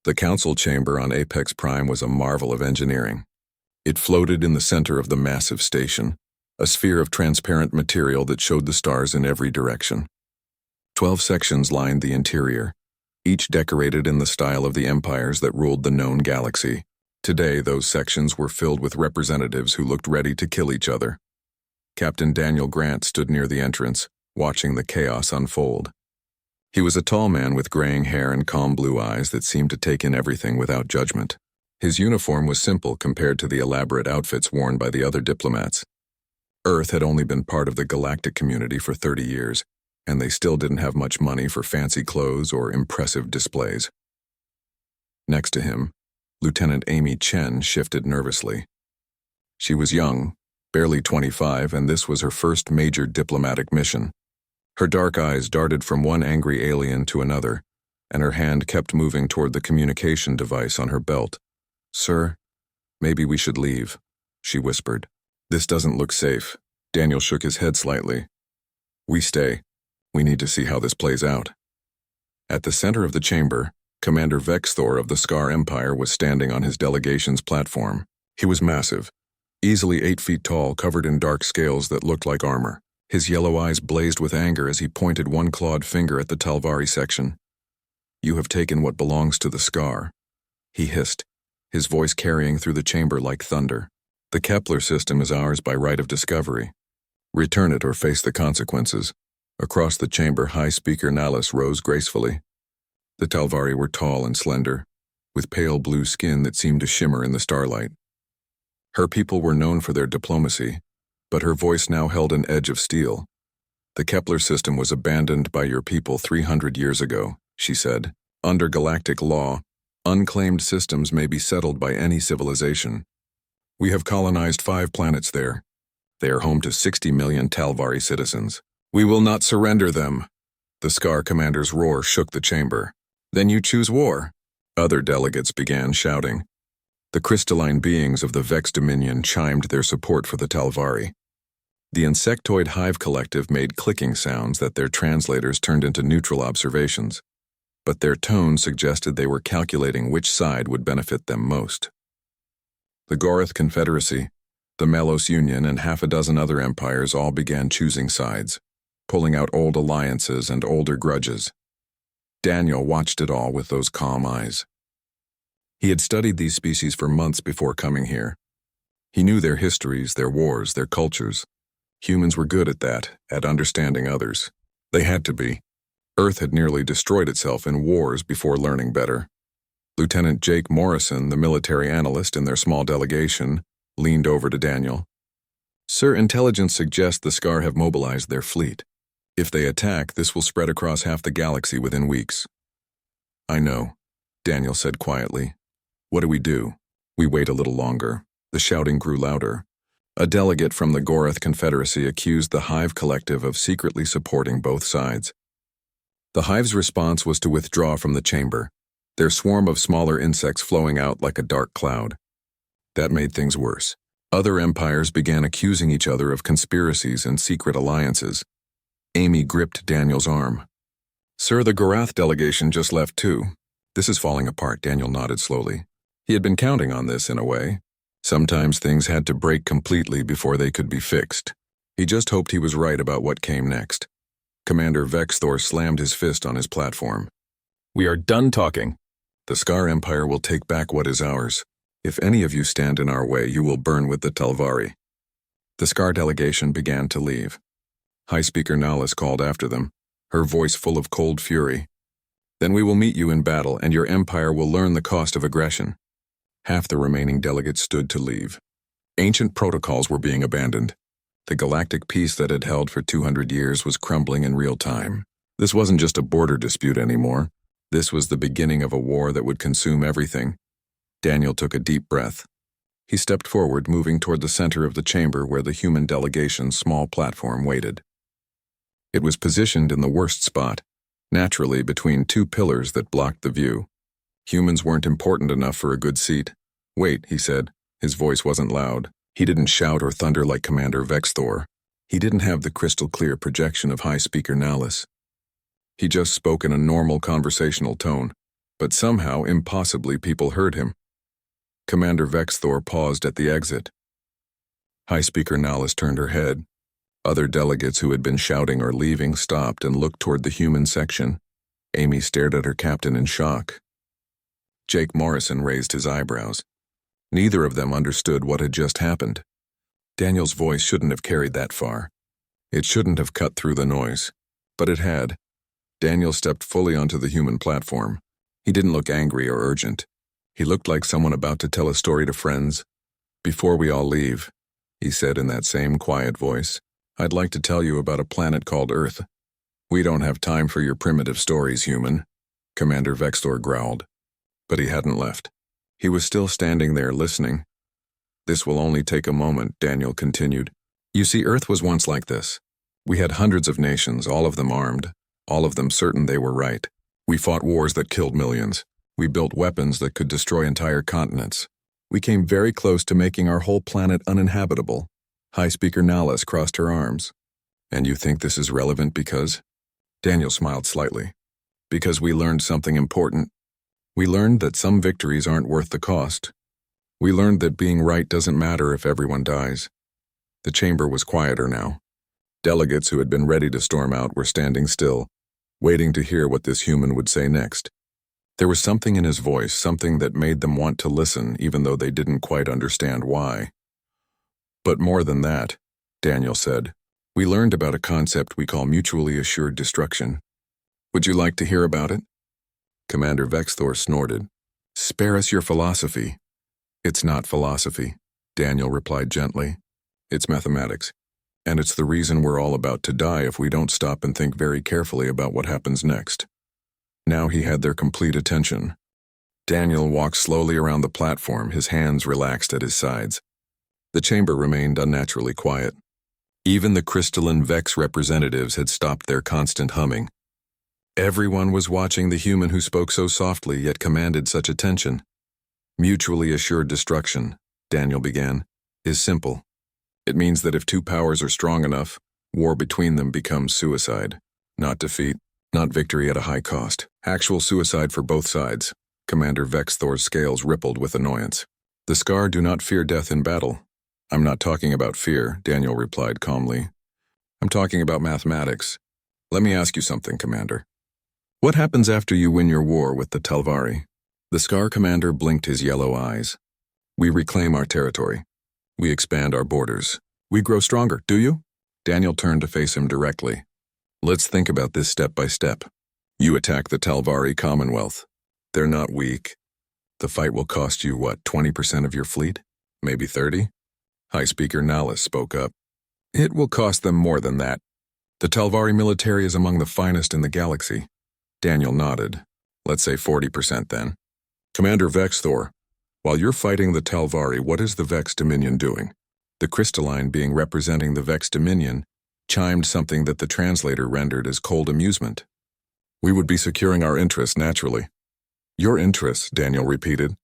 The council chamber on Apex Prime was a marvel of engineering. It floated in the center of the massive station, a sphere of transparent material that showed the stars in every direction. 12 sections lined the interior, each decorated in the style of the empires that ruled the known galaxy. Today, those sections were filled with representatives who looked ready to kill each other. Captain Daniel Grant stood near the entrance, watching the chaos unfold. He was a tall man with graying hair and calm blue eyes that seemed to take in everything without judgment. His uniform was simple compared to the elaborate outfits worn by the other diplomats. Earth had only been part of the galactic community for 30 years, and they still didn't have much money for fancy clothes or impressive displays. Next to him, Lieutenant Amy Chen shifted nervously. She was young, barely 25, and this was her first major diplomatic mission. Her dark eyes darted from one angry alien to another, and her hand kept moving toward the communication device on her belt. "Sir, maybe we should leave," she whispered. "This doesn't look safe." Daniel shook his head slightly. "We stay. We need to see how this plays out." At the center of the chamber, Commander Vexthor of the Scar Empire was standing on his delegation's platform. He was massive, easily 8 feet tall, covered in dark scales that looked like armor. His yellow eyes blazed with anger as he pointed one clawed finger at the Talvari section. "You have taken what belongs to the Scar," he hissed, his voice carrying through the chamber like thunder. "The Kepler system is ours by right of discovery. Return it or face the consequences." Across the chamber, High Speaker Nallus rose gracefully. The Talvari were tall and slender, with pale blue skin that seemed to shimmer in the starlight. Her people were known for their diplomacy, but her voice now held an edge of steel. "The Kepler system was abandoned by your people 300 years ago," she said. "Under galactic law, unclaimed systems may be settled by any civilization. We have colonized 5 planets there. They are home to 60 million Talvari citizens. We will not surrender them." The Scar commander's roar shook the chamber. "Then you choose war." Other delegates began shouting. The crystalline beings of the Vex Dominion chimed their support for the Talvari. The insectoid hive collective made clicking sounds that their translators turned into neutral observations, but their tone suggested they were calculating which side would benefit them most. The Gorath Confederacy, the Melos Union, and half a dozen other empires all began choosing sides, pulling out old alliances and older grudges. Daniel watched it all with those calm eyes. He had studied these species for months before coming here. He knew their histories, their wars, their cultures. Humans were good at that, at understanding others. They had to be. Earth had nearly destroyed itself in wars before learning better. Lieutenant Jake Morrison, the military analyst in their small delegation, leaned over to Daniel. "Sir, intelligence suggests the Scar have mobilized their fleet. If they attack, this will spread across half the galaxy within weeks." "I know," Daniel said quietly. "What do we do?" "We wait a little longer." The shouting grew louder. A delegate from the Gorath Confederacy accused the Hive Collective of secretly supporting both sides. The Hive's response was to withdraw from the chamber, their swarm of smaller insects flowing out like a dark cloud. That made things worse. Other empires began accusing each other of conspiracies and secret alliances. Amy gripped Daniel's arm. "Sir, the Gorath delegation just left too." "This is falling apart," Daniel nodded slowly. He had been counting on this in a way. Sometimes things had to break completely before they could be fixed. He just hoped he was right about what came next. Commander Vexthor slammed his fist on his platform. "We are done talking. The Scar Empire will take back what is ours. If any of you stand in our way, you will burn with the Talvari." The Scar delegation began to leave. High Speaker Nallus called after them, her voice full of cold fury. "Then we will meet you in battle, and your empire will learn the cost of aggression." Half the remaining delegates stood to leave. Ancient protocols were being abandoned. The galactic peace that had held for 200 years was crumbling in real time. This wasn't just a border dispute anymore. This was the beginning of a war that would consume everything. Daniel took a deep breath. He stepped forward, moving toward the center of the chamber where the human delegation's small platform waited. It was positioned in the worst spot, naturally between 2 pillars that blocked the view. Humans weren't important enough for a good seat. "Wait," he said. His voice wasn't loud. He didn't shout or thunder like Commander Vexthor. He didn't have the crystal-clear projection of High Speaker Nallus. He just spoke in a normal conversational tone. But somehow, impossibly, people heard him. Commander Vexthor paused at the exit. High Speaker Nahlis turned her head. Other delegates who had been shouting or leaving stopped and looked toward the human section. Amy stared at her captain in shock. Jake Morrison raised his eyebrows. Neither of them understood what had just happened. Daniel's voice shouldn't have carried that far. It shouldn't have cut through the noise. But it had. Daniel stepped fully onto the human platform. He didn't look angry or urgent. He looked like someone about to tell a story to friends. "Before we all leave," he said in that same quiet voice, "I'd like to tell you about a planet called Earth." "We don't have time for your primitive stories, human," Commander Vexthor growled. But he hadn't left. He was still standing there listening. "This will only take a moment," Daniel continued. "You see, Earth was once like this. We had hundreds of nations, all of them armed, all of them certain they were right. We fought wars that killed millions. We built weapons that could destroy entire continents. We came very close to making our whole planet uninhabitable." High Speaker Nahlis crossed her arms. "And you think this is relevant because?" Daniel smiled slightly. "Because we learned something important. We learned that some victories aren't worth the cost. We learned that being right doesn't matter if everyone dies." The chamber was quieter now. Delegates who had been ready to storm out were standing still, waiting to hear what this human would say next. There was something in his voice, something that made them want to listen, even though they didn't quite understand why. "But more than that," Daniel said, "we learned about a concept we call mutually assured destruction. Would you like to hear about it?" Commander Vexthor snorted. "Spare us your philosophy." "It's not philosophy," Daniel replied gently. "It's mathematics. And it's the reason we're all about to die if we don't stop and think very carefully about what happens next." Now he had their complete attention. Daniel walked slowly around the platform, his hands relaxed at his sides. The chamber remained unnaturally quiet. Even the crystalline Vex representatives had stopped their constant humming. Everyone was watching the human who spoke so softly yet commanded such attention. "Mutually assured destruction," Daniel began, "is simple. It means that if two powers are strong enough, war between them becomes suicide, not defeat. Not victory at a high cost. Actual suicide for both sides." Commander Vexthor's scales rippled with annoyance. "The Scar do not fear death in battle." "I'm not talking about fear," Daniel replied calmly. "I'm talking about mathematics. Let me ask you something, Commander. What happens after you win your war with the Talvari?" The Scar commander blinked his yellow eyes. "We reclaim our territory. We expand our borders. We grow stronger, do you?" Daniel turned to face him directly. "Let's think about this step by step. You attack the Talvari Commonwealth. They're not weak. The fight will cost you, what, 20% of your fleet? Maybe 30? High Speaker Nahlis spoke up. "It will cost them more than that. The Talvari military is among the finest in the galaxy." Daniel nodded. "Let's say 40% then." "Commander Vexthor, while you're fighting the Talvari, what is the Vex Dominion doing?" The crystalline being representing the Vex Dominion chimed something that the translator rendered as cold amusement. "We would be securing our interests naturally." "Your interests," Daniel repeated.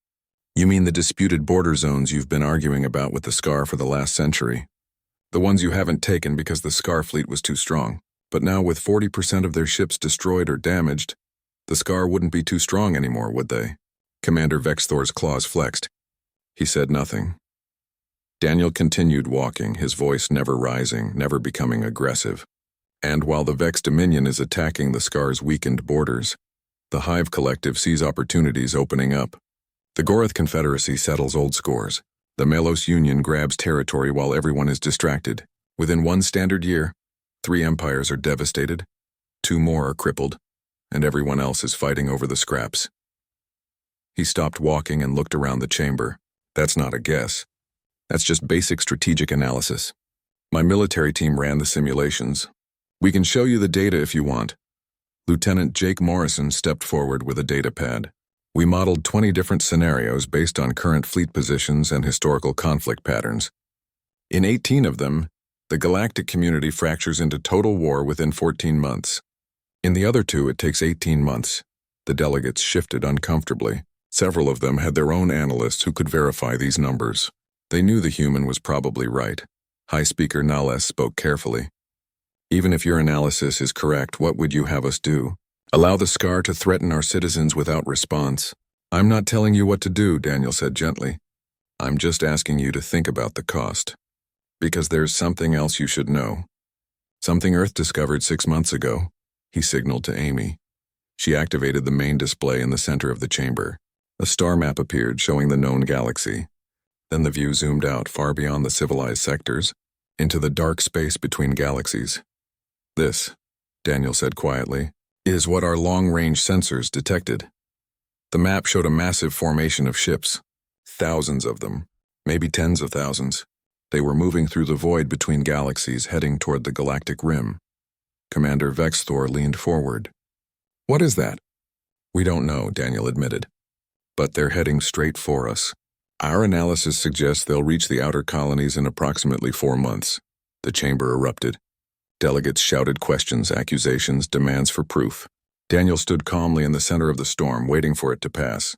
"You mean the disputed border zones you've been arguing about with the Scar for the last century. The ones you haven't taken because the Scar fleet was too strong. But now with 40% of their ships destroyed or damaged, the Scar wouldn't be too strong anymore, would they?" Commander Vexthor's claws flexed. He said nothing. Daniel continued walking, his voice never rising, never becoming aggressive. "And while the Vex Dominion is attacking the Scar's weakened borders, the Hive Collective sees opportunities opening up. The Gorath Confederacy settles old scores. The Melos Union grabs territory while everyone is distracted. Within one standard year, 3 empires are devastated, 2 more are crippled, and everyone else is fighting over the scraps." He stopped walking and looked around the chamber. "That's not a guess. That's just basic strategic analysis. My military team ran the simulations. We can show you the data if you want." Lieutenant Jake Morrison stepped forward with a data pad. "We modeled 20 different scenarios based on current fleet positions and historical conflict patterns. In 18 of them, the galactic community fractures into total war within 14 months. In the other 2, it takes 18 months. The delegates shifted uncomfortably. Several of them had their own analysts who could verify these numbers. They knew the human was probably right. High Speaker Nahlis spoke carefully. "Even if your analysis is correct, what would you have us do?" Allow the scar to threaten our citizens without response. I'm not telling you what to do, Daniel said gently. I'm just asking you to think about the cost. Because there's something else you should know. Something Earth discovered 6 months ago, he signaled to Amy. She activated the main display in the center of the chamber. A star map appeared showing the known galaxy. Then the view zoomed out far beyond the civilized sectors, into the dark space between galaxies. This, Daniel said quietly, is what our long-range sensors detected. The map showed a massive formation of ships, thousands of them, maybe tens of thousands. They were moving through the void between galaxies heading toward the galactic rim. Commander Vexthor leaned forward. What is that? We don't know, Daniel admitted. But they're heading straight for us. Our analysis suggests they'll reach the outer colonies in approximately 4 months. The chamber erupted. Delegates shouted questions, accusations, demands for proof. Daniel stood calmly in the center of the storm, waiting for it to pass.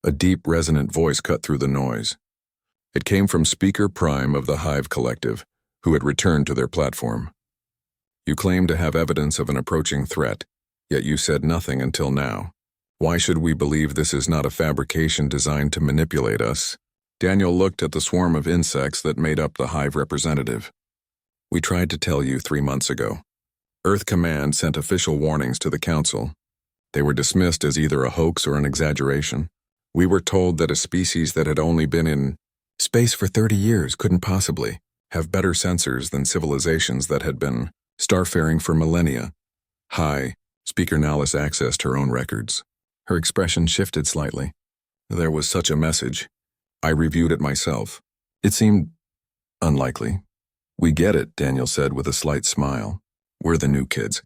A deep, resonant voice cut through the noise. It came from Speaker Prime of the Hive Collective, who had returned to their platform. You claim to have evidence of an approaching threat, yet you said nothing until now. Why should we believe this is not a fabrication designed to manipulate us? Daniel looked at the swarm of insects that made up the Hive representative. We tried to tell you 3 months ago. Earth Command sent official warnings to the Council. They were dismissed as either a hoax or an exaggeration. We were told that a species that had only been in space for 30 years couldn't possibly have better sensors than civilizations that had been starfaring for millennia. Hi, Speaker Nallis accessed her own records. Her expression shifted slightly. There was such a message. I reviewed it myself. It seemed unlikely. We get it, Daniel said with a slight smile. We're the new kids.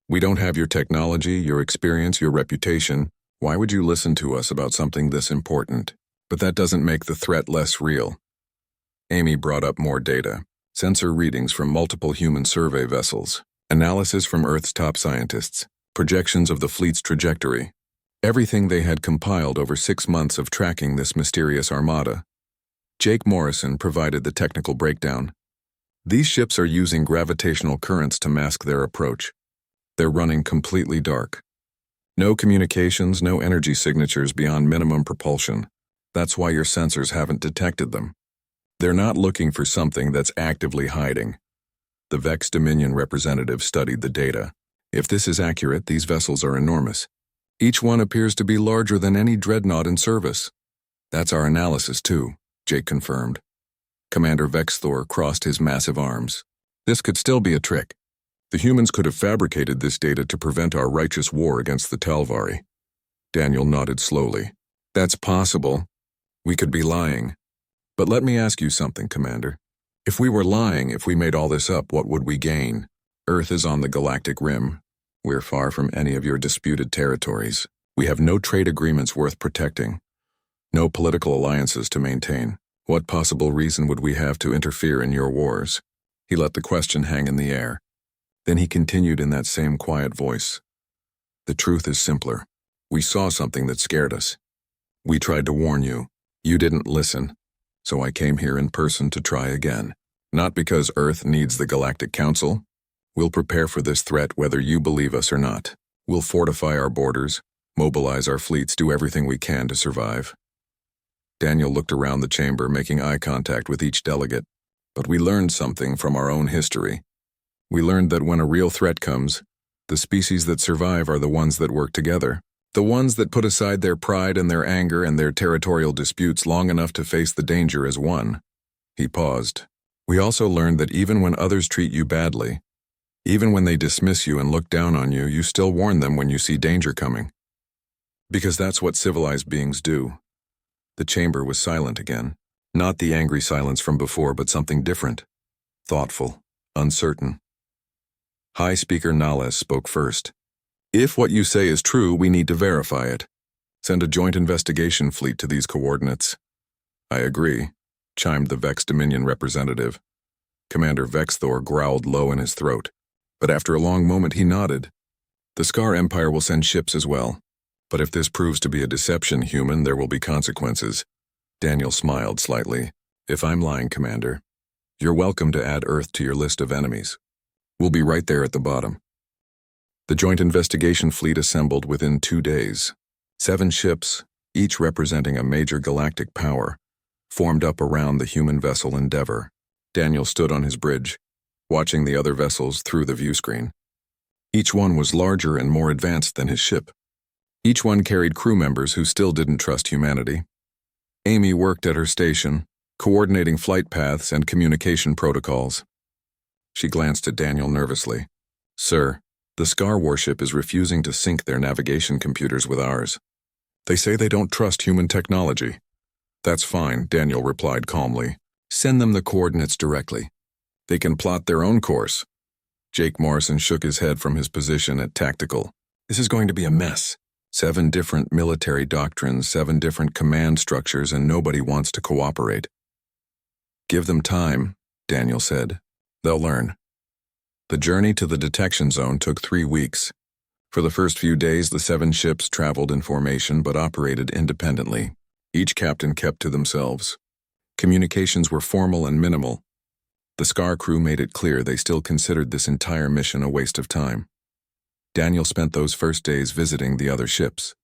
We don't have your technology, your experience, your reputation. Why would you listen to us about something this important? But that doesn't make the threat less real. Amy brought up more data. Sensor readings from multiple human survey vessels. Analysis from Earth's top scientists. Projections of the fleet's trajectory. Everything they had compiled over 6 months of tracking this mysterious armada. Jake Morrison provided the technical breakdown. These ships are using gravitational currents to mask their approach. They're running completely dark. No communications, no energy signatures beyond minimum propulsion. That's why your sensors haven't detected them. They're not looking for something that's actively hiding. The Vex Dominion representative studied the data. If this is accurate, these vessels are enormous. Each one appears to be larger than any dreadnought in service. That's our analysis too, Jake confirmed. Commander Vexthor crossed his massive arms. This could still be a trick. The humans could have fabricated this data to prevent our righteous war against the Talvari. Daniel nodded slowly. That's possible. We could be lying. But let me ask you something, Commander. If we were lying, if we made all this up, what would we gain? Earth is on the galactic rim. We're far from any of your disputed territories. We have no trade agreements worth protecting. No political alliances to maintain. What possible reason would we have to interfere in your wars? He let the question hang in the air. Then he continued in that same quiet voice. The truth is simpler. We saw something that scared us. We tried to warn you. You didn't listen. So I came here in person to try again. Not because Earth needs the Galactic Council. We'll prepare for this threat whether you believe us or not. We'll fortify our borders, mobilize our fleets, do everything we can to survive. Daniel looked around the chamber, making eye contact with each delegate. But we learned something from our own history. We learned that when a real threat comes, the species that survive are the ones that work together. The ones that put aside their pride and their anger and their territorial disputes long enough to face the danger as one. He paused. We also learned that even when others treat you badly, even when they dismiss you and look down on you, you still warn them when you see danger coming. Because that's what civilized beings do. The chamber was silent again. Not the angry silence from before, but something different. Thoughtful, uncertain. High Speaker Nalles spoke first. If what you say is true, we need to verify it. Send a joint investigation fleet to these coordinates. I agree, chimed the Vex Dominion representative. Commander Vexthor growled low in his throat, but after a long moment he nodded. The Scar Empire will send ships as well. But if this proves to be a deception, human, there will be consequences. Daniel smiled slightly. If I'm lying, Commander, you're welcome to add Earth to your list of enemies. We'll be right there at the bottom. The joint investigation fleet assembled within 2 days. 7 ships, each representing a major galactic power, formed up around the human vessel Endeavor. Daniel stood on his bridge, watching the other vessels through the viewscreen. Each one was larger and more advanced than his ship. Each one carried crew members who still didn't trust humanity. Amy worked at her station, coordinating flight paths and communication protocols. She glanced at Daniel nervously. "Sir, the Scar warship is refusing to sync their navigation computers with ours. They say they don't trust human technology." "That's fine," Daniel replied calmly. "Send them the coordinates directly. They can plot their own course." Jake Morrison shook his head from his position at Tactical. "This is going to be a mess. 7 different military doctrines, 7 different command structures, and nobody wants to cooperate." "Give them time," Daniel said. "They'll learn." The journey to the detection zone took 3 weeks. For the first few days, the 7 ships traveled in formation but operated independently. Each captain kept to themselves. Communications were formal and minimal. The Scar crew made it clear they still considered this entire mission a waste of time. Daniel spent those first days visiting the other ships.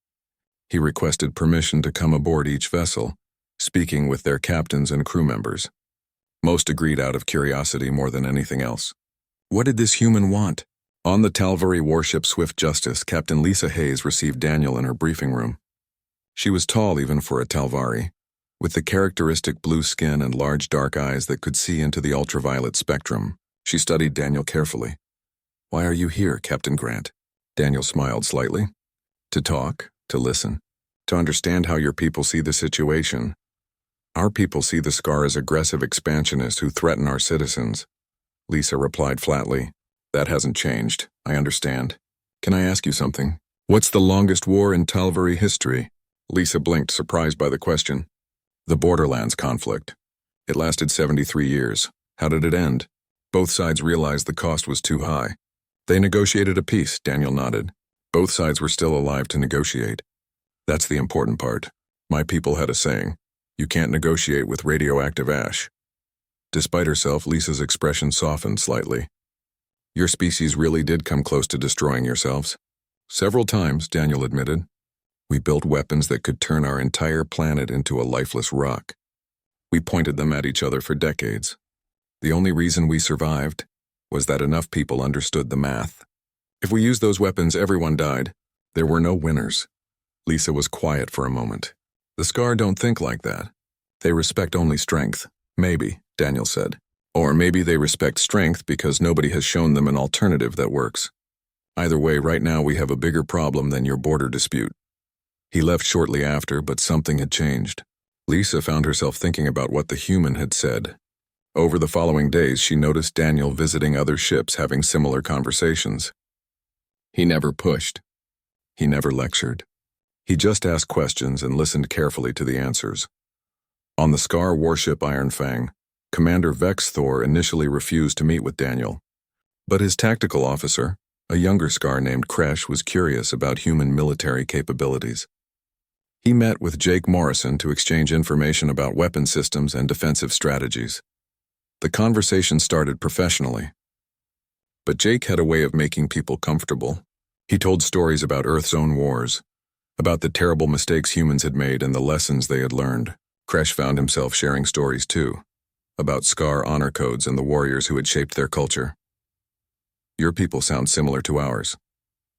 He requested permission to come aboard each vessel, speaking with their captains and crew members. Most agreed out of curiosity more than anything else. What did this human want? On the Talvari warship Swift Justice, Captain Lisa Hayes received Daniel in her briefing room. She was tall even for a Talvari, with the characteristic blue skin and large dark eyes that could see into the ultraviolet spectrum. She studied Daniel carefully. "Why are you here, Captain Grant?" Daniel smiled slightly. "To talk, to listen, to understand how your people see the situation. Our people see the Scar as aggressive expansionists who threaten our citizens." Lisa replied flatly. "That hasn't changed, I understand. Can I ask you something? What's the longest war in Talvari history?" Lisa blinked, surprised by the question. "The Borderlands conflict. It lasted 73 years. How did it end?" "Both sides realized the cost was too high. They negotiated a peace," Daniel nodded. "Both sides were still alive to negotiate. That's the important part. My people had a saying, 'You can't negotiate with radioactive ash.'" Despite herself, Lisa's expression softened slightly. "Your species really did come close to destroying yourselves." "Several times," Daniel admitted. "We built weapons that could turn our entire planet into a lifeless rock. We pointed them at each other for decades. The only reason we survived was that enough people understood the math. If we used those weapons, everyone died. There were no winners." Lisa was quiet for a moment. "The Scar don't think like that. They respect only strength." "Maybe," Daniel said. "Or maybe they respect strength because nobody has shown them an alternative that works. Either way, right now we have a bigger problem than your border dispute." He left shortly after, but something had changed. Lisa found herself thinking about what the human had said. Over the following days, she noticed Daniel visiting other ships having similar conversations. He never pushed. He never lectured. He just asked questions and listened carefully to the answers. On the Scar warship Iron Fang, Commander Vex Thor initially refused to meet with Daniel. But his tactical officer, a younger Scar named Kresh, was curious about human military capabilities. He met with Jake Morrison to exchange information about weapon systems and defensive strategies. The conversation started professionally. But Jake had a way of making people comfortable. He told stories about Earth's own wars, about the terrible mistakes humans had made and the lessons they had learned. Kresh found himself sharing stories too, about Scar honor codes and the warriors who had shaped their culture. "Your people sound similar to ours,"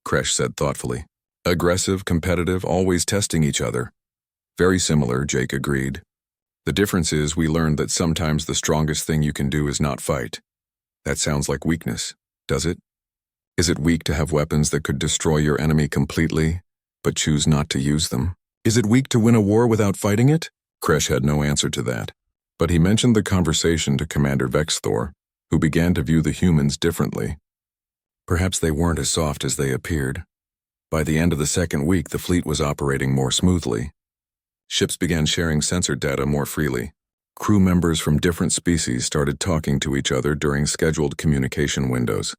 Kresh said thoughtfully. "Aggressive, competitive, always testing each other." "Very similar," Jake agreed. "The difference is we learned that sometimes the strongest thing you can do is not fight." "That sounds like weakness, does it? Is it weak to have weapons that could destroy your enemy completely, but choose not to use them? Is it weak to win a war without fighting it?" Kresh had no answer to that, but he mentioned the conversation to Commander Vex Thor, who began to view the humans differently. Perhaps they weren't as soft as they appeared. By the end of the second week, the fleet was operating more smoothly. Ships began sharing sensor data more freely. Crew members from different species started talking to each other during scheduled communication windows.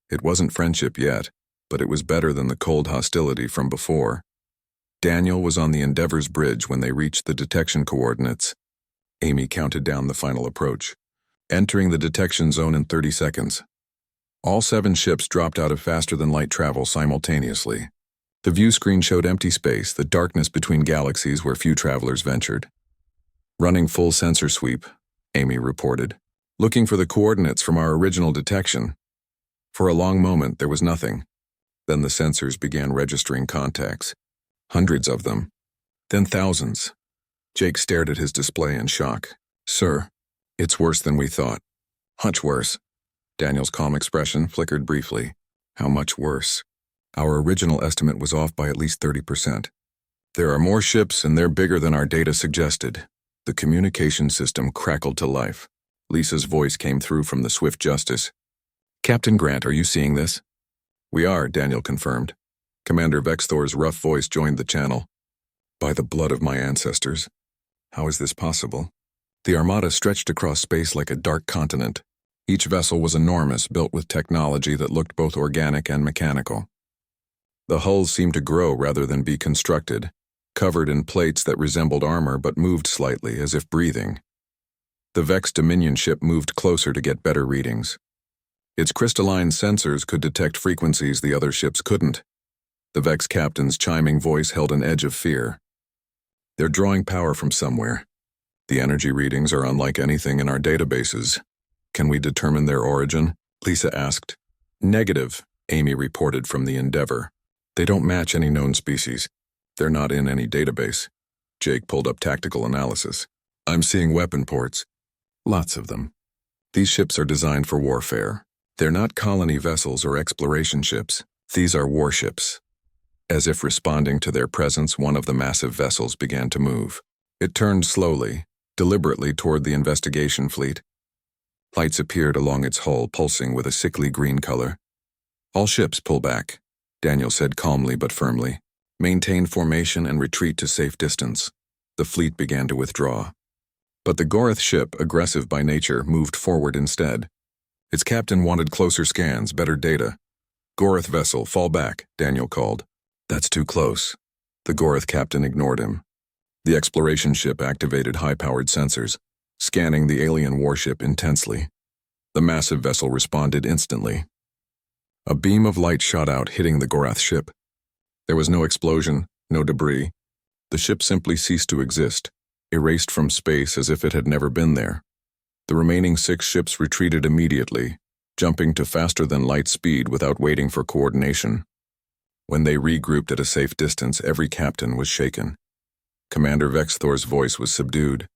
It wasn't friendship yet, but it was better than the cold hostility from before. Daniel was on the Endeavor's bridge when they reached the detection coordinates. Amy counted down the final approach. "Entering the detection zone in 30 seconds. All 7 ships dropped out of faster-than-light travel simultaneously. The view screen showed empty space, the darkness between galaxies where few travelers ventured. Running full sensor sweep, Amy reported, looking for the coordinates from our original detection. For a long moment, there was nothing. Then the sensors began registering contacts. Hundreds of them. Then thousands. Jake stared at his display in shock. Sir, it's worse than we thought. Much worse. Daniel's calm expression flickered briefly. How much worse? Our original estimate was off by at least 30%. There are more ships and they're bigger than our data suggested. The communication system crackled to life. Lisa's voice came through from the Swift Justice. Captain Grant, are you seeing this? We are, Daniel confirmed. Commander Vexthor's rough voice joined the channel. By the blood of my ancestors. How is this possible? The Armada stretched across space like a dark continent. Each vessel was enormous, built with technology that looked both organic and mechanical. The hulls seemed to grow rather than be constructed, covered in plates that resembled armor but moved slightly, as if breathing. The Vex Dominion ship moved closer to get better readings. Its crystalline sensors could detect frequencies the other ships couldn't. The Vex captain's chiming voice held an edge of fear. They're drawing power from somewhere. The energy readings are unlike anything in our databases. Can we determine their origin? Lisa asked. Negative, Amy reported from the Endeavor. They don't match any known species. They're not in any database. Jake pulled up tactical analysis. I'm seeing weapon ports. Lots of them. These ships are designed for warfare. They're not colony vessels or exploration ships. These are warships. As if responding to their presence, one of the massive vessels began to move. It turned slowly, deliberately toward the investigation fleet. Lights appeared along its hull, pulsing with a sickly green color. All ships pull back, Daniel said calmly but firmly. Maintain formation and retreat to safe distance. The fleet began to withdraw. But the Gorath ship, aggressive by nature, moved forward instead. Its captain wanted closer scans, better data. Gorath vessel, fall back, Daniel called. That's too close. The Gorath captain ignored him. The exploration ship activated high-powered sensors, scanning the alien warship intensely. The massive vessel responded instantly. A beam of light shot out, hitting the Gorath ship. There was no explosion, no debris. The ship simply ceased to exist, erased from space as if it had never been there. The remaining 6 ships retreated immediately, jumping to faster-than-light speed without waiting for coordination. When they regrouped at a safe distance, every captain was shaken. Commander Vexthor's voice was subdued.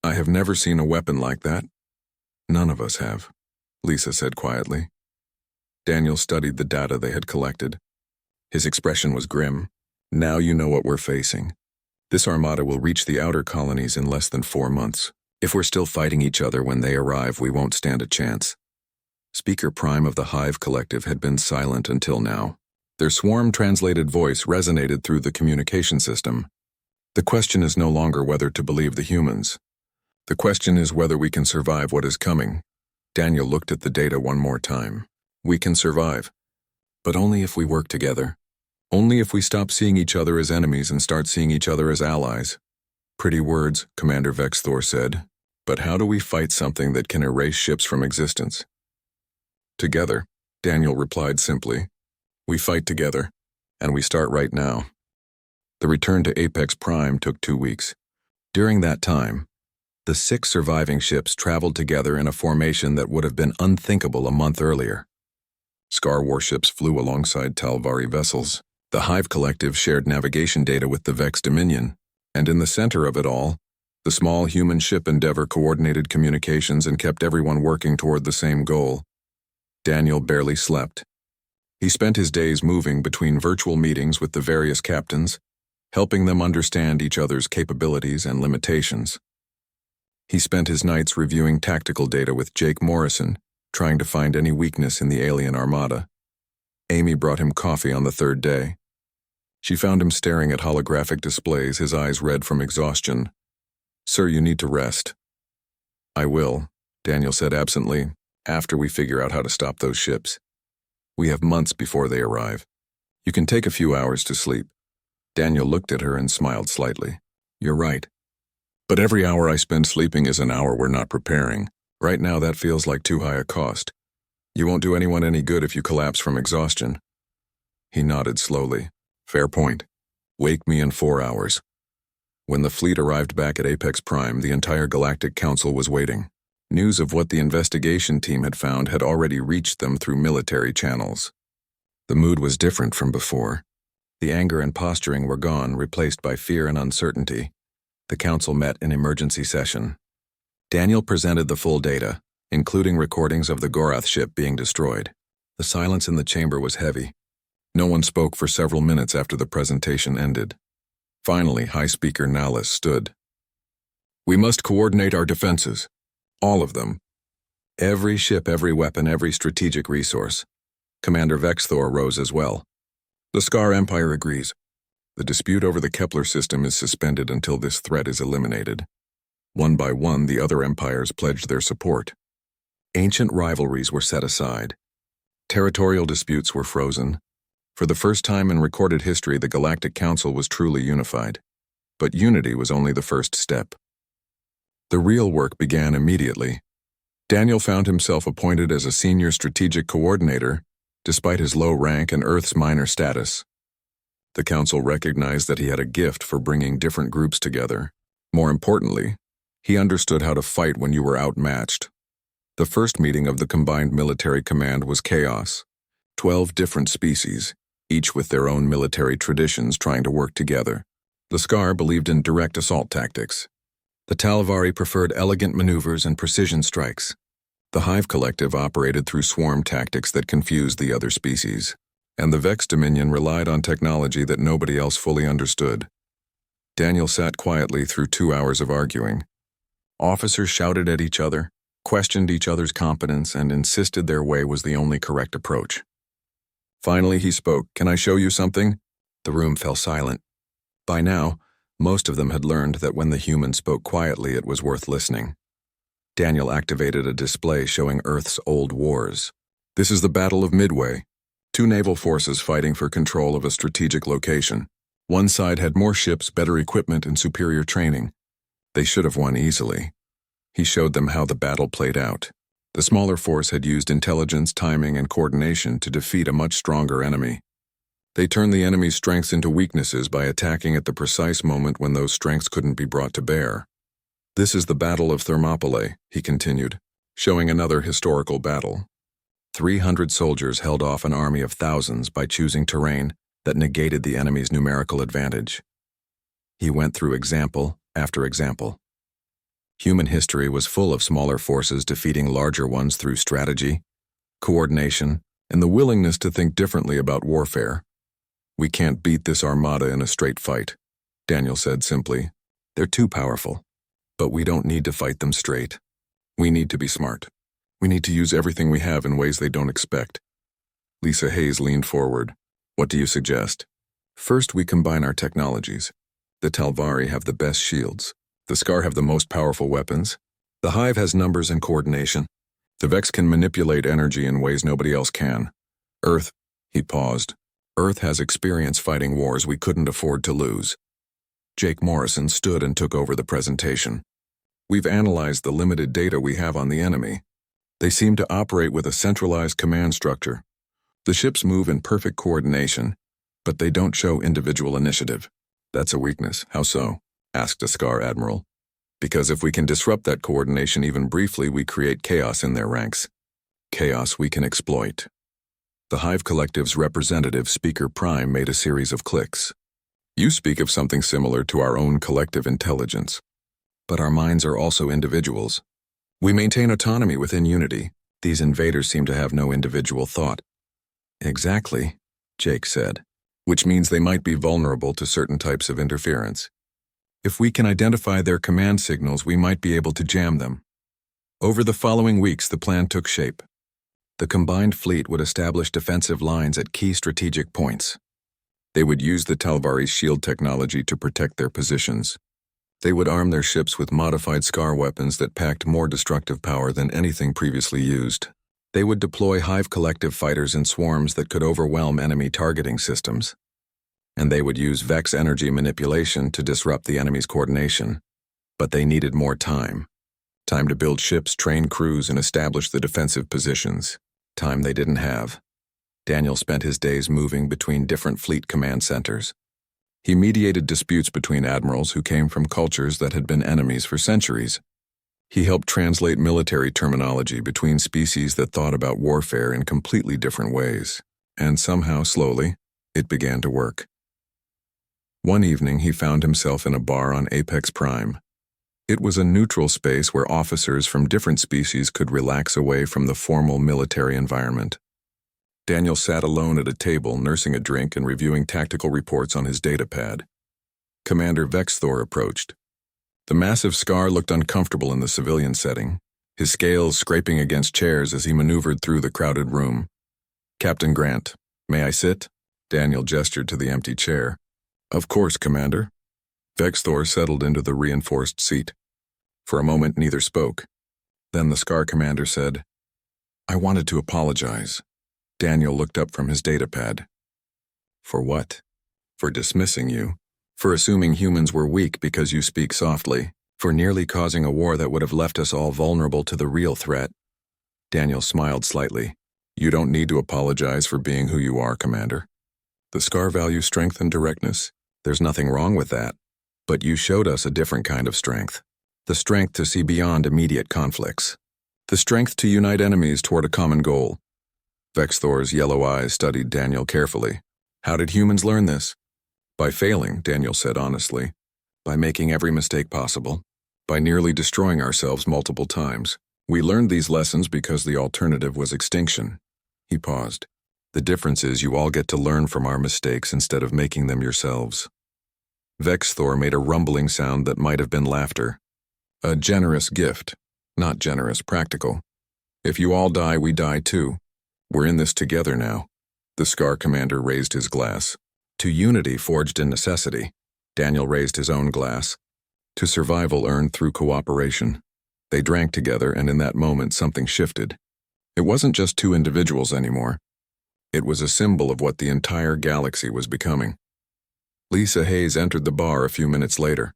I have never seen a weapon like that. None of us have, Lisa said quietly. Daniel studied the data they had collected. His expression was grim. Now you know what we're facing. This armada will reach the outer colonies in less than 4 months. If we're still fighting each other when they arrive, we won't stand a chance. Speaker Prime of the Hive Collective had been silent until now. Their swarm-translated voice resonated through the communication system. The question is no longer whether to believe the humans. The question is whether we can survive what is coming. Daniel looked at the data one more time. We can survive. But only if we work together. Only if we stop seeing each other as enemies and start seeing each other as allies. Pretty words, Commander Vexthor said. But how do we fight something that can erase ships from existence? Together, Daniel replied simply. We fight together, and we start right now. The return to Apex Prime took 2 weeks. During that time, the 6 surviving ships traveled together in a formation that would have been unthinkable a month earlier. Scar warships flew alongside Talvari vessels. The Hive Collective shared navigation data with the Vex Dominion, and in the center of it all, the small human ship Endeavor coordinated communications and kept everyone working toward the same goal. Daniel barely slept. He spent his days moving between virtual meetings with the various captains, helping them understand each other's capabilities and limitations. He spent his nights reviewing tactical data with Jake Morrison, trying to find any weakness in the alien armada. Amy brought him coffee on the 3rd day. She found him staring at holographic displays, his eyes red from exhaustion. Sir, you need to rest. I will, Daniel said absently, after we figure out how to stop those ships. We have months before they arrive. You can take a few hours to sleep. Daniel looked at her and smiled slightly. You're right. But every hour I spend sleeping is an hour we're not preparing. Right now that feels like too high a cost. You won't do anyone any good if you collapse from exhaustion. He nodded slowly. Fair point. Wake me in 4 hours. When the fleet arrived back at Apex Prime, the entire Galactic Council was waiting. News of what the investigation team had found had already reached them through military channels. The mood was different from before. The anger and posturing were gone, replaced by fear and uncertainty. The council met in emergency session. Daniel presented the full data, including recordings of the Gorath ship being destroyed. The silence in the chamber was heavy. No one spoke for several minutes after the presentation ended. Finally, High Speaker Nahlis stood. We must coordinate our defenses. All of them. Every ship, every weapon, every strategic resource. Commander Vexthor rose as well. The Scar Empire agrees. The dispute over the Kepler system is suspended until this threat is eliminated. One by one, the other empires pledged their support. Ancient rivalries were set aside. Territorial disputes were frozen. For the first time in recorded history, the Galactic Council was truly unified. But unity was only the first step. The real work began immediately. Daniel found himself appointed as a senior strategic coordinator, despite his low rank and Earth's minor status. The Council recognized that he had a gift for bringing different groups together. More importantly, he understood how to fight when you were outmatched. The first meeting of the Combined Military Command was chaos. 12 different species, each with their own military traditions trying to work together. The Scar believed in direct assault tactics. The Talvari preferred elegant maneuvers and precision strikes. The Hive Collective operated through swarm tactics that confused the other species. And the Vex Dominion relied on technology that nobody else fully understood. Daniel sat quietly through 2 hours of arguing. Officers shouted at each other, questioned each other's competence, and insisted their way was the only correct approach. Finally, he spoke. Can I show you something? The room fell silent. By now, most of them had learned that when the human spoke quietly, it was worth listening. Daniel activated a display showing Earth's old wars. This is the Battle of Midway. 2 naval forces fighting for control of a strategic location. One side had more ships, better equipment, and superior training. They should have won easily. He showed them how the battle played out. The smaller force had used intelligence, timing, and coordination to defeat a much stronger enemy. They turned the enemy's strengths into weaknesses by attacking at the precise moment when those strengths couldn't be brought to bear. This is the Battle of Thermopylae, he continued, showing another historical battle. 300 soldiers held off an army of thousands by choosing terrain that negated the enemy's numerical advantage. He went through example after example. Human history was full of smaller forces defeating larger ones through strategy, coordination, and the willingness to think differently about warfare. We can't beat this armada in a straight fight, Daniel said simply. They're too powerful. But we don't need to fight them straight. We need to be smart. We need to use everything we have in ways they don't expect. Lisa Hayes leaned forward. What do you suggest? First, we combine our technologies. The Talvari have the best shields. The Scar have the most powerful weapons. The Hive has numbers and coordination. The Vex can manipulate energy in ways nobody else can. Earth, he paused. Earth has experience fighting wars we couldn't afford to lose. Jake Morrison stood and took over the presentation. We've analyzed the limited data we have on the enemy. They seem to operate with a centralized command structure. The ships move in perfect coordination, but they don't show individual initiative. That's a weakness. How so? Asked a Scar admiral. Because if we can disrupt that coordination even briefly, we create chaos in their ranks. Chaos we can exploit. The Hive Collective's representative, Speaker Prime, made a series of clicks. You speak of something similar to our own collective intelligence. But our minds are also individuals. We maintain autonomy within unity. These invaders seem to have no individual thought. Exactly, Jake said, which means they might be vulnerable to certain types of interference. If we can identify their command signals, we might be able to jam them. Over the following weeks, the plan took shape. The combined fleet would establish defensive lines at key strategic points. They would use the Talvari's shield technology to protect their positions. They would arm their ships with modified Scar weapons that packed more destructive power than anything previously used. They would deploy Hive Collective fighters in swarms that could overwhelm enemy targeting systems. And they would use Vex energy manipulation to disrupt the enemy's coordination. But they needed more time. Time to build ships, train crews, and establish the defensive positions. Time they didn't have. Daniel spent his days moving between different fleet command centers. He mediated disputes between admirals who came from cultures that had been enemies for centuries. He helped translate military terminology between species that thought about warfare in completely different ways. And somehow, slowly, it began to work. One evening, he found himself in a bar on Apex Prime. It was a neutral space where officers from different species could relax away from the formal military environment. Daniel sat alone at a table, nursing a drink and reviewing tactical reports on his datapad. Commander Vexthor approached. The massive scar looked uncomfortable in the civilian setting, his scales scraping against chairs as he maneuvered through the crowded room. "Captain Grant, may I sit?" Daniel gestured to the empty chair. "Of course, Commander." Vexthor settled into the reinforced seat. For a moment, neither spoke. Then the Scar commander said, "I wanted to apologize." Daniel looked up from his datapad. "For what?" "For dismissing you. For assuming humans were weak because you speak softly. For nearly causing a war that would have left us all vulnerable to the real threat." Daniel smiled slightly. "You don't need to apologize for being who you are, Commander. The Scar value strength and directness. There's nothing wrong with that. But you showed us a different kind of strength. The strength to see beyond immediate conflicts. The strength to unite enemies toward a common goal." Vexthor's yellow eyes studied Daniel carefully. "How did humans learn this?" "By failing," Daniel said honestly. "By making every mistake possible. By nearly destroying ourselves multiple times. We learned these lessons because the alternative was extinction." He paused. "The difference is you all get to learn from our mistakes instead of making them yourselves." Vexthor made a rumbling sound that might have been laughter. "A generous gift. Not generous, practical. If you all die, we die too. We're in this together now." The Scar commander raised his glass. "To unity forged in necessity." Daniel raised his own glass. "To survival earned through cooperation." They drank together, and in that moment something shifted. It wasn't just two individuals anymore. It was a symbol of what the entire galaxy was becoming. Lisa Hayes entered the bar a few minutes later.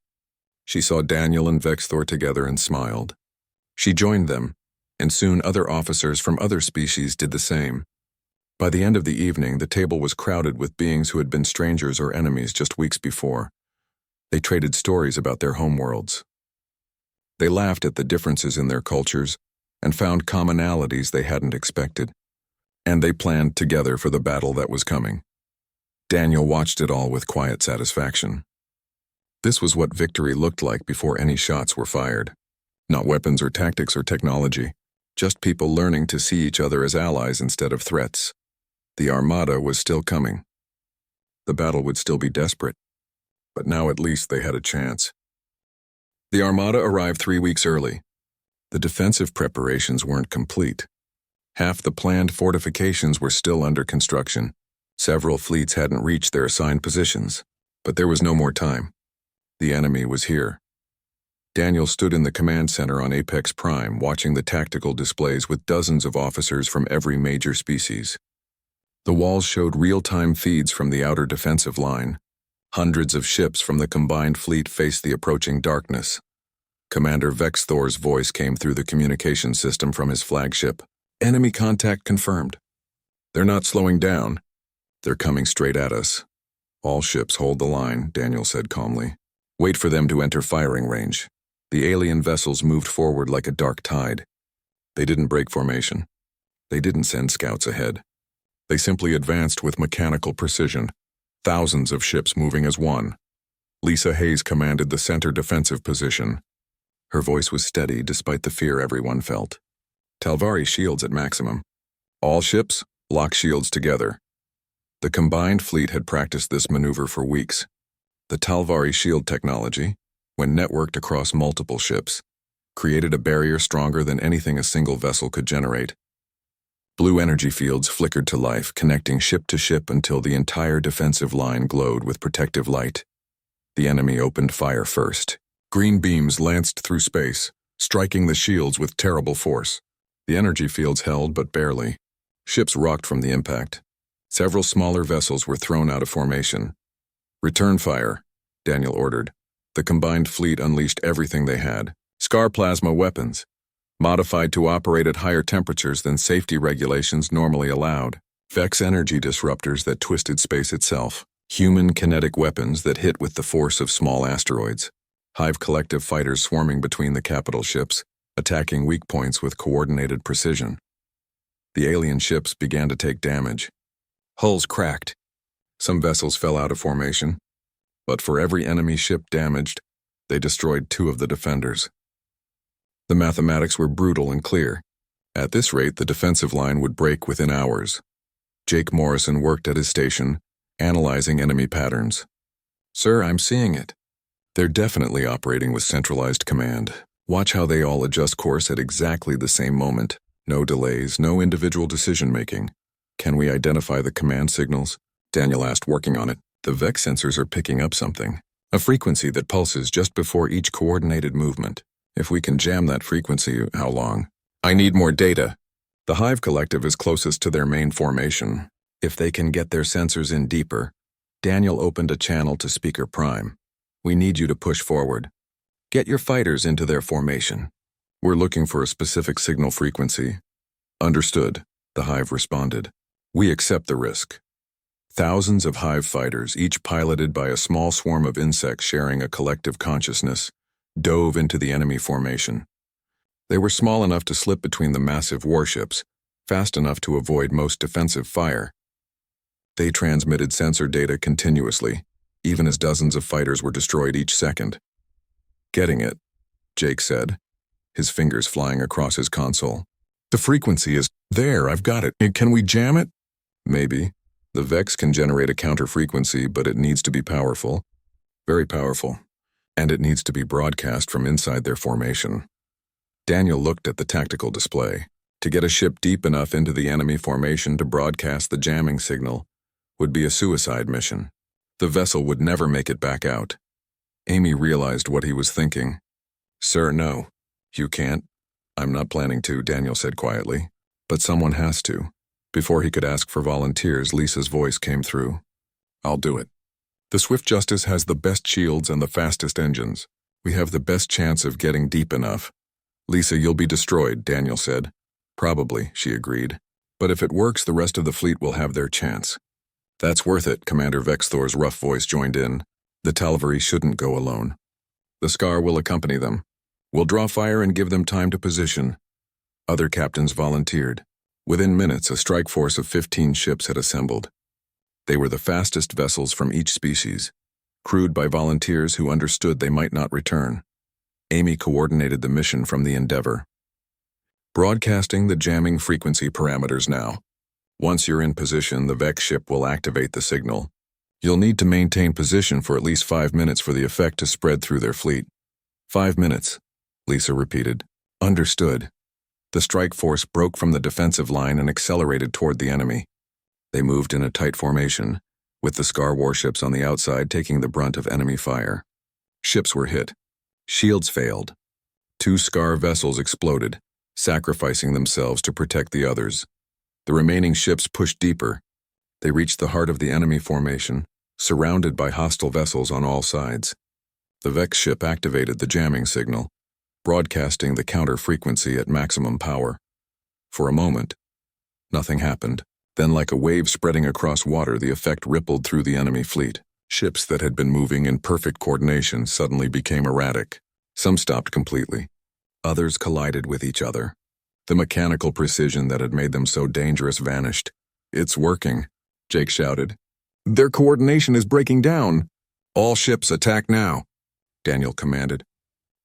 She saw Daniel and Vexthor together and smiled. She joined them, and soon other officers from other species did the same. By the end of the evening, the table was crowded with beings who had been strangers or enemies just weeks before. They traded stories about their homeworlds. They laughed at the differences in their cultures and found commonalities they hadn't expected. And they planned together for the battle that was coming. Daniel watched it all with quiet satisfaction. This was what victory looked like before any shots were fired. Not weapons or tactics or technology, just people learning to see each other as allies instead of threats. The Armada was still coming. The battle would still be desperate, but now at least they had a chance. The Armada arrived 3 weeks early. The defensive preparations weren't complete. Half the planned fortifications were still under construction. Several fleets hadn't reached their assigned positions, but there was no more time. The enemy was here. Daniel stood in the command center on Apex Prime, watching the tactical displays with dozens of officers from every major species. The walls showed real-time feeds from the outer defensive line. Hundreds of ships from the combined fleet faced the approaching darkness. Commander Vexthor's voice came through the communication system from his flagship. "Enemy contact confirmed. They're not slowing down. They're coming straight at us. All ships hold the line," Daniel said calmly. "Wait for them to enter firing range." The alien vessels moved forward like a dark tide. They didn't break formation. They didn't send scouts ahead. They simply advanced with mechanical precision, thousands of ships moving as one. Lisa Hayes commanded the center defensive position. Her voice was steady despite the fear everyone felt. "Talvari shields at maximum. All ships, lock shields together." The combined fleet had practiced this maneuver for weeks. The Talvari shield technology, when networked across multiple ships, created a barrier stronger than anything a single vessel could generate. Blue energy fields flickered to life, connecting ship to ship until the entire defensive line glowed with protective light. The enemy opened fire first. Green beams lanced through space, striking the shields with terrible force. The energy fields held, but barely. Ships rocked from the impact. Several smaller vessels were thrown out of formation. "Return fire," Daniel ordered. The combined fleet unleashed everything they had. Scar plasma weapons. modified to operate at higher temperatures than safety regulations normally allowed. Vex energy disruptors that twisted space itself. Human kinetic weapons that hit with the force of small asteroids. Hive collective fighters swarming between the capital ships, attacking weak points with coordinated precision. The alien ships began to take damage. Hulls cracked. Some vessels fell out of formation, but for every enemy ship damaged, they destroyed 2 of the defenders. The mathematics were brutal and clear. At this rate, the defensive line would break within hours. Jake Morrison worked at his station, analyzing enemy patterns. "Sir, I'm seeing it. They're definitely operating with centralized command. Watch how they all adjust course at exactly the same moment. No delays, no individual decision-making. Can we identify the command signals?" Daniel asked, working on it. "The Vex sensors are picking up something. A frequency that pulses just before each coordinated movement. If we can jam that frequency, how long?" "I need more data." "The Hive Collective is closest to their main formation. If they can get their sensors in deeper." Daniel opened a channel to Speaker Prime. "We need you to push forward. Get your fighters into their formation. We're looking for a specific signal frequency." "Understood," the Hive responded. "We accept the risk." Thousands of Hive fighters, each piloted by a small swarm of insects sharing a collective consciousness, dove into the enemy formation. They were small enough to slip between the massive warships, fast enough to avoid most defensive fire. They transmitted sensor data continuously, even as dozens of fighters were destroyed each second. "Getting it," Jake said, his fingers flying across his console. "The frequency is there, I've got it. Can we jam it?" "Maybe. The Vex can generate a counter frequency, but it needs to be powerful. Very powerful. And it needs to be broadcast from inside their formation." Daniel looked at the tactical display. To get a ship deep enough into the enemy formation to broadcast the jamming signal would be a suicide mission. The vessel would never make it back out. Amy realized what he was thinking. "Sir, no. You can't." "I'm not planning to," Daniel said quietly. "But someone has to." Before he could ask for volunteers, Lisa's voice came through. "I'll do it. The Swift Justice has the best shields and the fastest engines. We have the best chance of getting deep enough." "Lisa, you'll be destroyed," Daniel said. "Probably," she agreed. "But if it works, the rest of the fleet will have their chance." "That's worth it," Commander Vexthor's rough voice joined in. "The Tal'Vari shouldn't go alone. The Scar will accompany them. We'll draw fire and give them time to position." Other captains volunteered. Within minutes, a strike force of 15 ships had assembled. They were the fastest vessels from each species, crewed by volunteers who understood they might not return. Amy coordinated the mission from the Endeavor. "Broadcasting the jamming frequency parameters now. Once you're in position, the Vex ship will activate the signal. You'll need to maintain position for at least 5 minutes for the effect to spread through their fleet." 5 minutes, Lisa repeated. "Understood." The strike force broke from the defensive line and accelerated toward the enemy. They moved in a tight formation, with the Scar warships on the outside taking the brunt of enemy fire. Ships were hit. Shields failed. 2 Scar vessels exploded, sacrificing themselves to protect the others. The remaining ships pushed deeper. They reached the heart of the enemy formation, surrounded by hostile vessels on all sides. The Vex ship activated the jamming signal, broadcasting the counter frequency at maximum power. For a moment, nothing happened. Then, like a wave spreading across water, the effect rippled through the enemy fleet. Ships that had been moving in perfect coordination suddenly became erratic. Some stopped completely. Others collided with each other. The mechanical precision that had made them so dangerous vanished. "It's working," Jake shouted. "Their coordination is breaking down." "All ships attack now," Daniel commanded.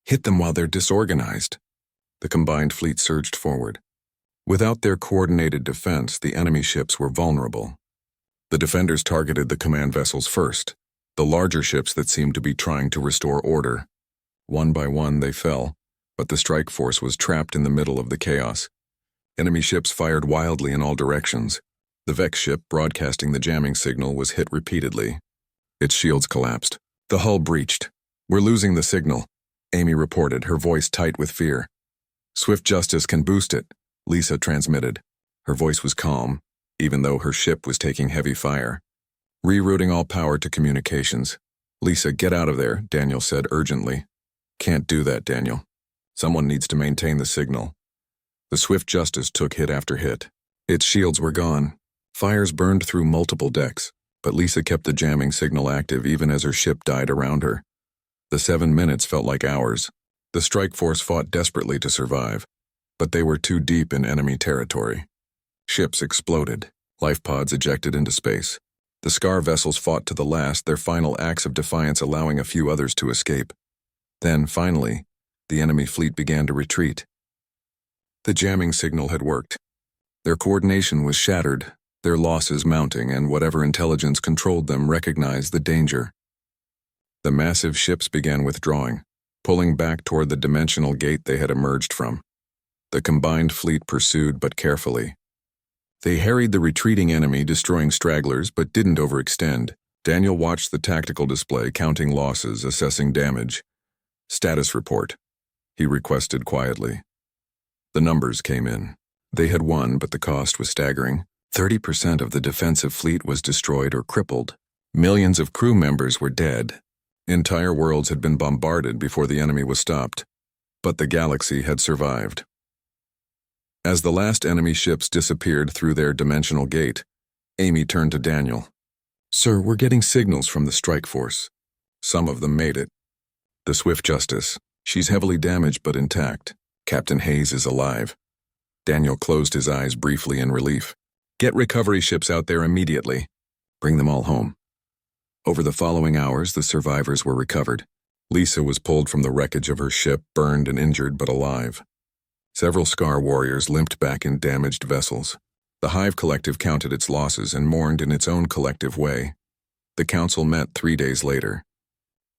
"Hit them while they're disorganized." The combined fleet surged forward. Without their coordinated defense, the enemy ships were vulnerable. The defenders targeted the command vessels first, the larger ships that seemed to be trying to restore order. One by one, they fell, but the strike force was trapped in the middle of the chaos. Enemy ships fired wildly in all directions. The Vex ship, broadcasting the jamming signal, was hit repeatedly. Its shields collapsed. "The hull breached. We're losing the signal," Amy reported, her voice tight with fear. "Swift Justice can boost it," Lisa transmitted. Her voice was calm, even though her ship was taking heavy fire. "Rerouting all power to communications." "Lisa, get out of there," Daniel said urgently. "Can't do that, Daniel. Someone needs to maintain the signal." The Swift Justice took hit after hit. Its shields were gone. Fires burned through multiple decks, but Lisa kept the jamming signal active even as her ship died around her. The 7 minutes felt like hours. The strike force fought desperately to survive, but they were too deep in enemy territory. Ships exploded. Life pods ejected into space. The Scar vessels fought to the last, their final acts of defiance allowing a few others to escape. Then, finally, the enemy fleet began to retreat. The jamming signal had worked. Their coordination was shattered, their losses mounting, and whatever intelligence controlled them recognized the danger. The massive ships began withdrawing, pulling back toward the dimensional gate they had emerged from. The combined fleet pursued but carefully. They harried the retreating enemy, destroying stragglers, but didn't overextend. Daniel watched the tactical display, counting losses, assessing damage. "Status report," he requested quietly. The numbers came in. They had won, but the cost was staggering. 30% of the defensive fleet was destroyed or crippled. Millions of crew members were dead. Entire worlds had been bombarded before the enemy was stopped. But the galaxy had survived. As the last enemy ships disappeared through their dimensional gate, Amy turned to Daniel. "Sir, we're getting signals from the strike force. Some of them made it. The Swift Justice. She's heavily damaged but intact. Captain Hayes is alive." Daniel closed his eyes briefly in relief. "Get recovery ships out there immediately. Bring them all home." Over the following hours, the survivors were recovered. Lisa was pulled from the wreckage of her ship, burned and injured but alive. Several Scar warriors limped back in damaged vessels. The Hive Collective counted its losses and mourned in its own collective way. The council met 3 days later.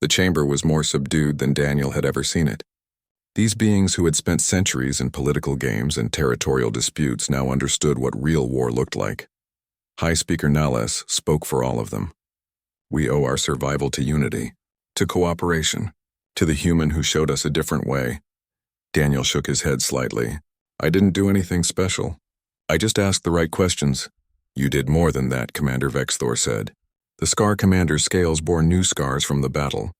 The chamber was more subdued than Daniel had ever seen it. These beings who had spent centuries in political games and territorial disputes now understood what real war looked like. High Speaker Nales spoke for all of them. "We owe our survival to unity, to cooperation, to the human who showed us a different way." Daniel shook his head slightly. "I didn't do anything special. I just asked the right questions." "You did more than that," Commander Vexthor said. The Scar Commander's scales bore new scars from the battle.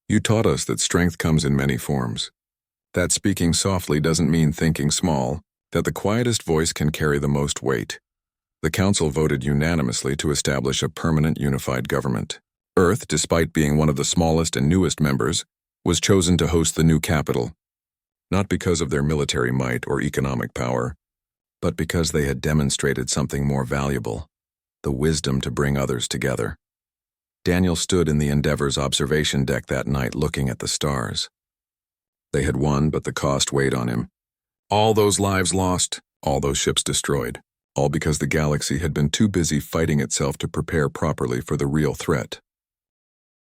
"You taught us that strength comes in many forms. That speaking softly doesn't mean thinking small, that the quietest voice can carry the most weight." The council voted unanimously to establish a permanent unified government. Earth, despite being one of the smallest and newest members, was chosen to host the new capital. Not because of their military might or economic power, but because they had demonstrated something more valuable: the wisdom to bring others together. Daniel stood in the Endeavor's observation deck that night looking at the stars. They had won, but the cost weighed on him. All those lives lost, all those ships destroyed, all because the galaxy had been too busy fighting itself to prepare properly for the real threat.